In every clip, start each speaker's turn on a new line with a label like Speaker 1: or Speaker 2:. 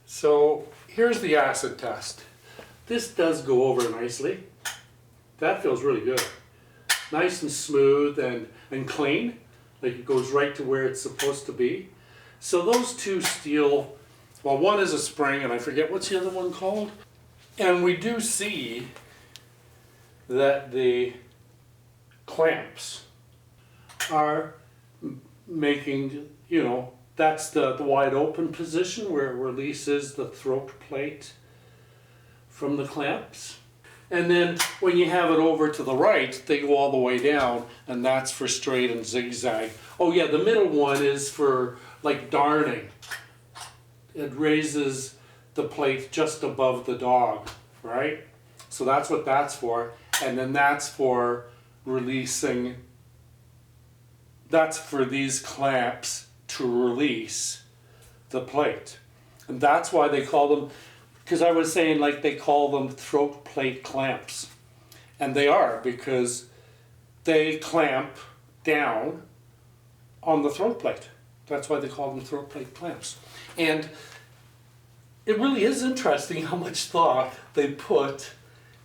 Speaker 1: So here's the acid test. This does go over nicely. That feels really good. Nice and smooth and clean. Like it goes right to where it's supposed to be. So those two steel, well, one is a spring and I forget what's the other one called. And we do see that the clamps are making, you know, that's the wide open position where it releases the throat plate from the clamps. And then when you have it over to the right, they go all the way down, and that's for straight and zigzag. Oh yeah, the middle one is for like darning. It raises the plate just above the dog, right? So that's what that's for. And then that's for releasing, that's for these clamps to release the plate. And that's why they call them, because I was saying like they call them throat plate clamps. And they are, because they clamp down on the throat plate. That's why they call them throat plate clamps. And it really is interesting how much thought they put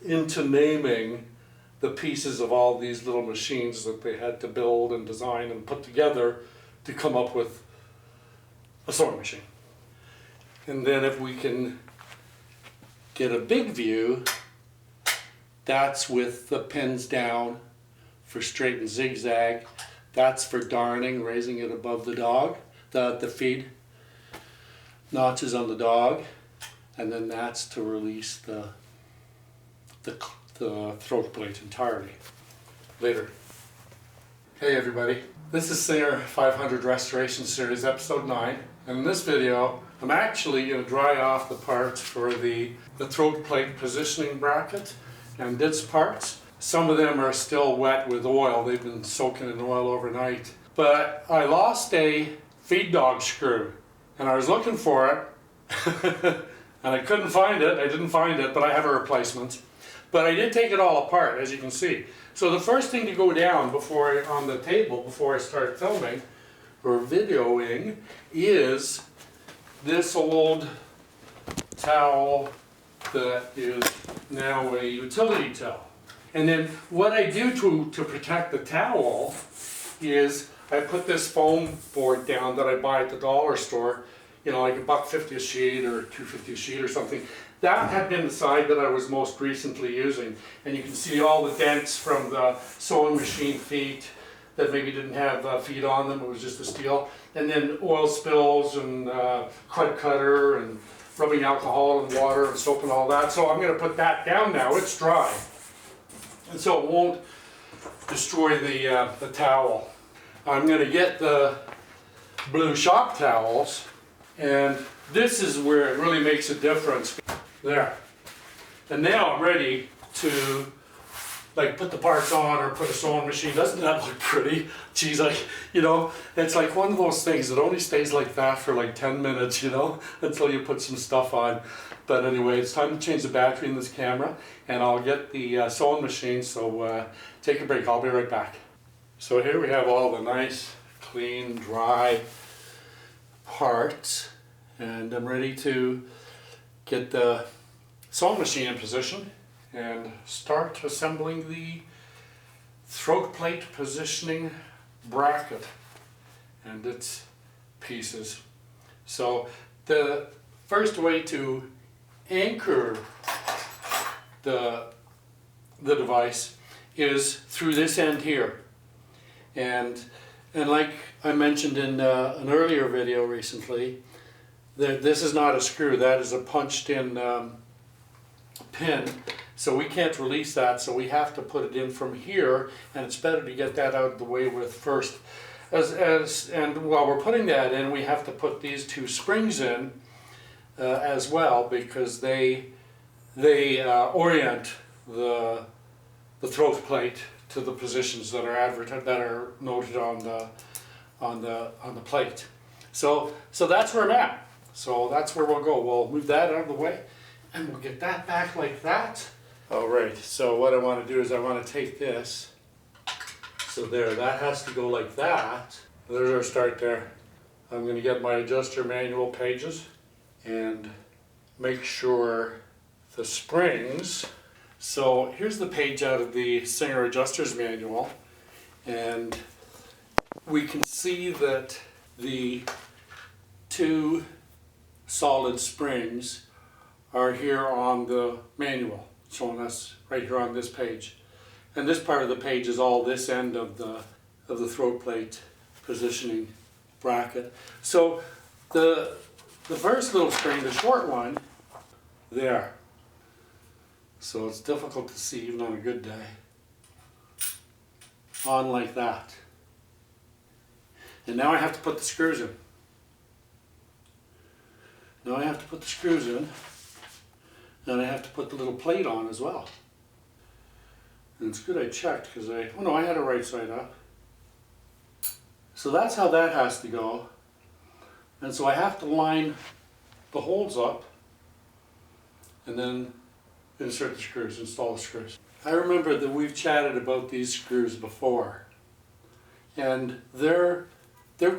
Speaker 1: into naming the pieces of all these little machines that they had to build and design and put together to come up with a sewing machine. And then if we can get a big view, that's with the pins down for straight and zigzag. That's for darning, raising it above the dog, the feed notches on the dog. And then that's to release the throat plate entirely later. Hey everybody, this is Singer 500 Restoration Series episode 9, and in this video I'm actually going to dry off the parts for the throat plate positioning bracket and its parts. Some of them are still wet with oil, they've been soaking in oil overnight. But I lost a feed dog screw and I was looking for it and I couldn't find it, I didn't find it, but I have a replacement. But I did take it all apart, as you can see. So the first thing to go down on the table before I start filming or videoing is this old towel that is now a utility towel. And then what I do to protect the towel is I put this foam board down that I buy at the dollar store, you know, like $1.50 a sheet or $2.50 a sheet or something. That had been the side that I was most recently using. And you can see all the dents from the sewing machine feet that maybe didn't have feet on them, it was just a steel. And then oil spills and crud cutter and rubbing alcohol and water and soap and all that. So I'm going to put that down now, it's dry. And so it won't destroy the towel. I'm going to get the blue shop towels, and this is where it really makes a difference. There. And now I'm ready to like put the parts on or put a sewing machine. Doesn't that look pretty? Geez, you know, it's like one of those things that only stays like that for like 10 minutes, you know, until you put some stuff on. But anyway, it's time to change the battery in this camera, and I'll get the sewing machine, so take a break, I'll be right back. So here we have all the nice, clean, dry parts, and I'm ready to get the sewing machine in position and start assembling the throat plate positioning bracket and its pieces. So the first way to anchor the device is through this end here, and like I mentioned in an earlier video recently, this is not a screw, that is a punched in pin, so we can't release that, so we have to put it in from here, and it's better to get that out of the way with first. And while we're putting that in, we have to put these two springs in as well, because they orient the throat plate to the positions that are noted on the plate. So that's where I'm at. So that's where we'll go. We'll move that out of the way, and we'll get that back like that. All right, so what I want to do is I want to take this. So there, that has to go like that. There's our start there. I'm going to get my adjuster manual pages and make sure the springs. So here's the page out of the Singer Adjuster's Manual, and we can see that the two solid springs are here on the manual, showing us right here on this page. And this part of the page is all this end of the throat plate positioning bracket. So the first little spring, the short one, there. So it's difficult to see even on a good day. On like that. And now I have to put the screws in. Now I have to put the screws in, and I have to put the little plate on as well. And it's good I checked because oh no, I had it right side up. So that's how that has to go. And so I have to line the holes up and then insert the screws, install the screws. I remember that we've chatted about these screws before, and they're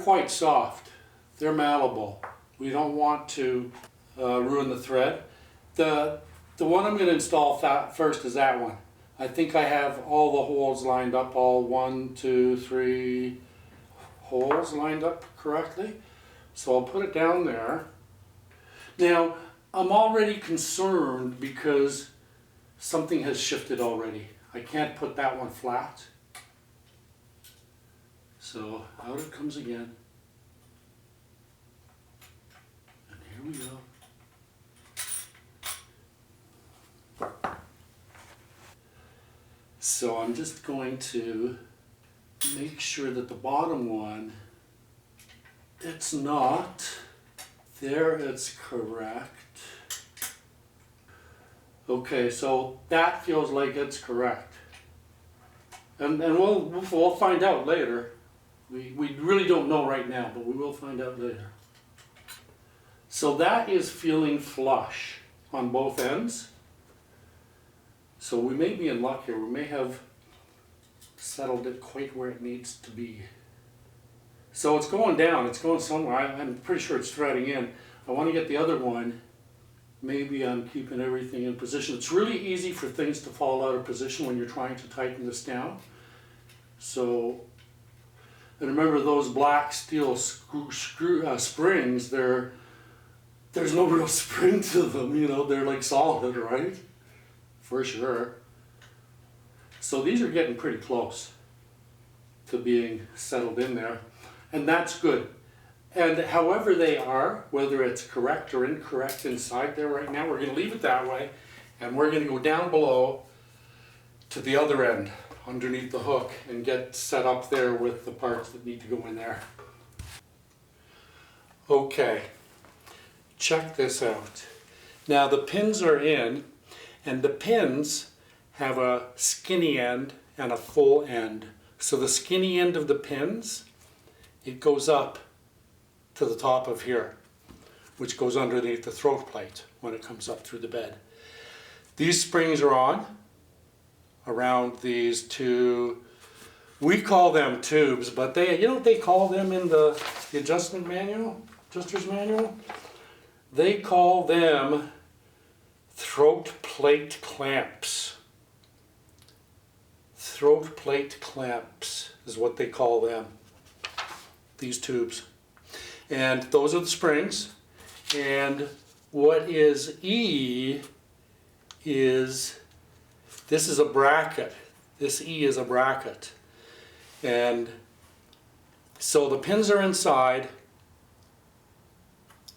Speaker 1: quite soft. They're malleable. We don't want to ruin the thread. The one I'm going to install first is that one. I think I have all the holes lined up, all 1, 2, 3 holes lined up correctly. So I'll put it down there. Now, I'm already concerned because something has shifted already. I can't put that one flat. So out it comes again. And here we go. So I'm just going to make sure that the bottom one, it's not. There, it's correct. Okay, so that feels like it's correct. And we'll find out later. We really don't know right now, but we will find out later. So that is feeling flush on both ends. So we may be in luck here. We may have settled it quite where it needs to be. So it's going down. It's going somewhere. I'm pretty sure it's threading in. I want to get the other one. Maybe I'm keeping everything in position. It's really easy for things to fall out of position when you're trying to tighten this down. So, and remember those black steel springs, there's no real spring to them, you know, they're like solid, right? For sure. So these are getting pretty close to being settled in there, and that's good. And however they are, whether it's correct or incorrect inside there right now, we're going to leave it that way, and we're going to go down below to the other end, underneath the hook, and get set up there with the parts that need to go in there. Okay, check this out. Now the pins are in, and the pins have a skinny end and a full end. So the skinny end of the pins, it goes up to the top of here, which goes underneath the throat plate when it comes up through the bed. These springs are on around these two, we call them tubes, but they, you know what they call them in the adjuster's manual? They call them throat plate clamps. Throat plate clamps is what they call them, these tubes. And those are the springs. And what is E is, this is a bracket. This E is a bracket. And so the pins are inside.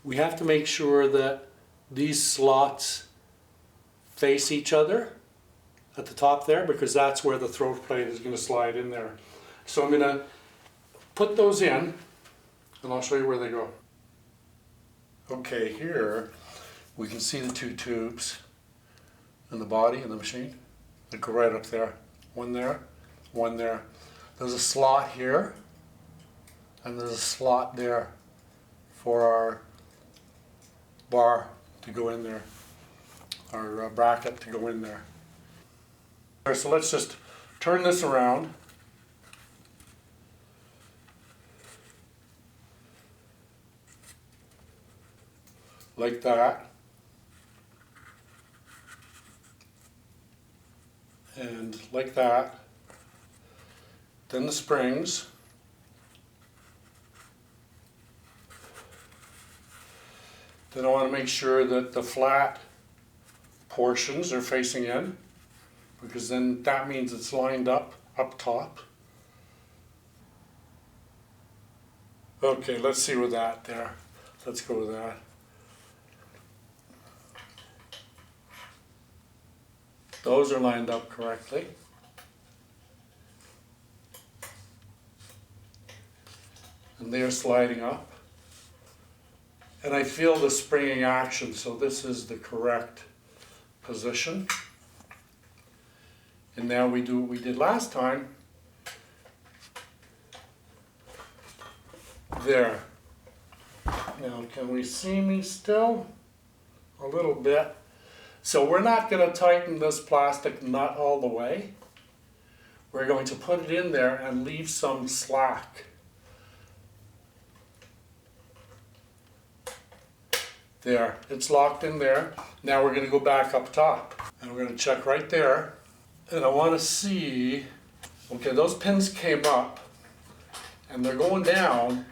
Speaker 1: We have to make sure that these slots face each other at the top there, because that's where the throat plate is going to slide in there. So I'm going to put those in, and I'll show you where they go. Okay, here we can see the two tubes in the body of the machine. They go right up there. One there, one there. There's a slot here, and there's a slot there for our bar to go in there, our bracket to go in there. So let's just turn this around. Like that. like that. Then the springs. Then I want to make sure that the flat portions are facing in, because then that means it's lined up top. Okay, let's see with that there. Let's go with that. Those are lined up correctly. And they are sliding up. And I feel the springing action, so this is the correct position. And now we do what we did last time. There. Now, can we see me still? A little bit. So we're not going to tighten this plastic nut all the way. We're going to put it in there and leave some slack. There, it's locked in there. Now we're going to go back up top. And we're going to check right there. And I want to see, okay, those pins came up and they're going down,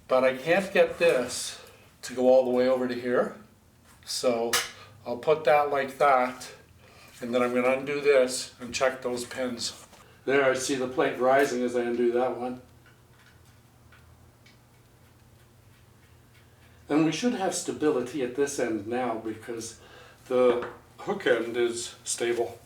Speaker 1: but I can't get this to go all the way over to here. So I'll put that like that, and then I'm going to undo this and check those pins. There, I see the plate rising as I undo that one. And we should have stability at this end now because the hook end is stable.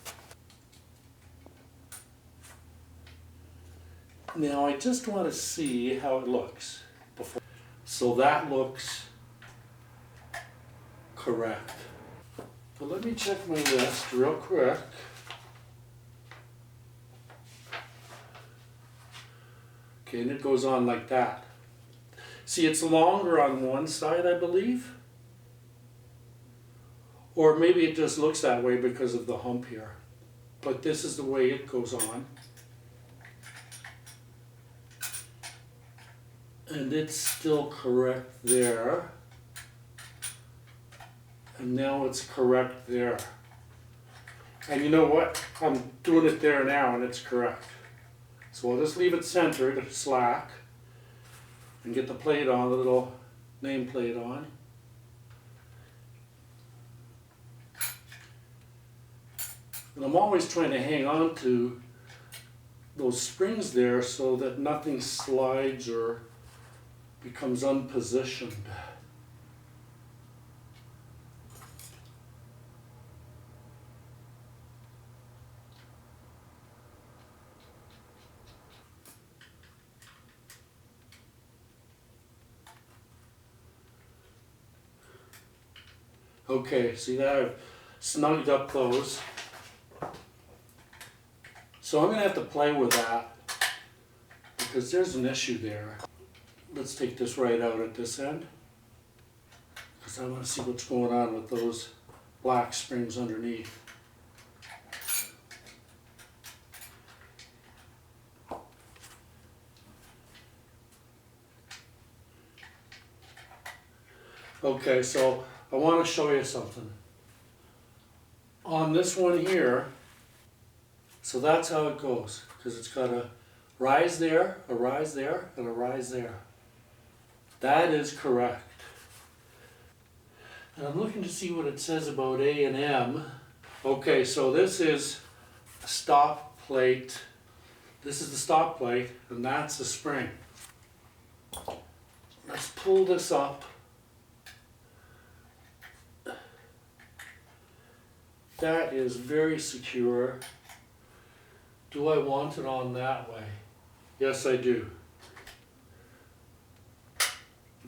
Speaker 1: Now I just want to see how it looks before. So that looks correct. But let me check my list real quick. Okay, and it goes on like that. See, it's longer on one side, I believe. Or maybe it just looks that way because of the hump here. But this is the way it goes on. And it's still correct there. And now it's correct there. And you know what? I'm doing it there now and it's correct. So I'll just leave it centered, slack, and get the plate on, the little name plate on. And I'm always trying to hang on to those springs there so that nothing slides or becomes unpositioned. Okay, see that I've snugged up those. So I'm going to have to play with that because there's an issue there. Let's take this right out at this end because I want to see what's going on with those black springs underneath. Okay, so I want to show you something. On this one here, so that's how it goes, because it's got a rise there, a rise there, and a rise there. That is correct. And I'm looking to see what it says about A and M. Okay, so this is a stop plate. This is the stop plate, and that's the spring. Let's pull this up. That is very secure. Do I want it on that way? Yes, I do.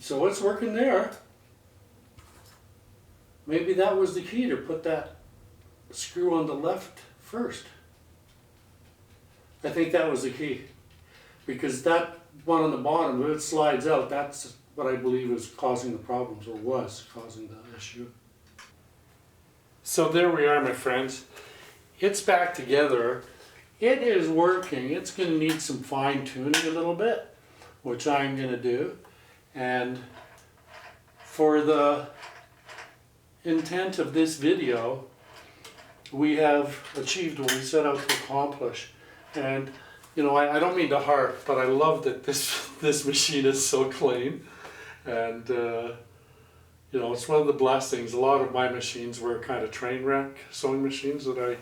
Speaker 1: So it's working there. Maybe that was the key, to put that screw on the left first. I think that was the key. Because that one on the bottom, if it slides out, that's what I believe is causing the problems, or was causing the issue. So there we are, my friends. It's back together. It is working. It's going to need some fine tuning a little bit, which I'm going to do. And for the intent of this video, we have achieved what we set out to accomplish. And you know, I don't mean to harp, but I love that this machine is so clean. And you know, it's one of the blessings. A lot of my machines were kind of train wreck sewing machines that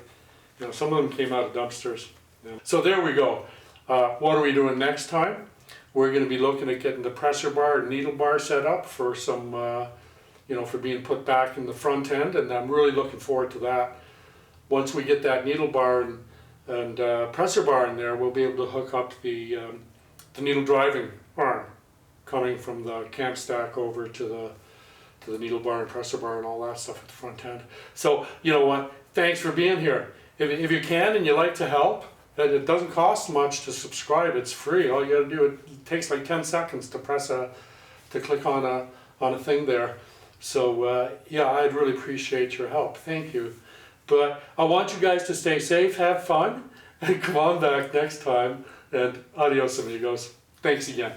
Speaker 1: you know, some of them came out of dumpsters. Yeah. So there we go. What are we doing next time? We're going to be looking at getting the pressure bar and needle bar set up for some, you know, for being put back in the front end, and I'm really looking forward to that. Once we get that needle bar and pressure bar in there, we'll be able to hook up the needle driving arm coming from the camp stack over to the needle bar and pressure bar and all that stuff at the front end. So, you know what, thanks for being here. If you can and you like to help, it doesn't cost much to subscribe, it's free. All you gotta do, it takes like 10 seconds to click on a thing there. So yeah, I'd really appreciate your help, thank you. But I want you guys to stay safe, have fun, and come on back next time, and adios amigos. Thanks again.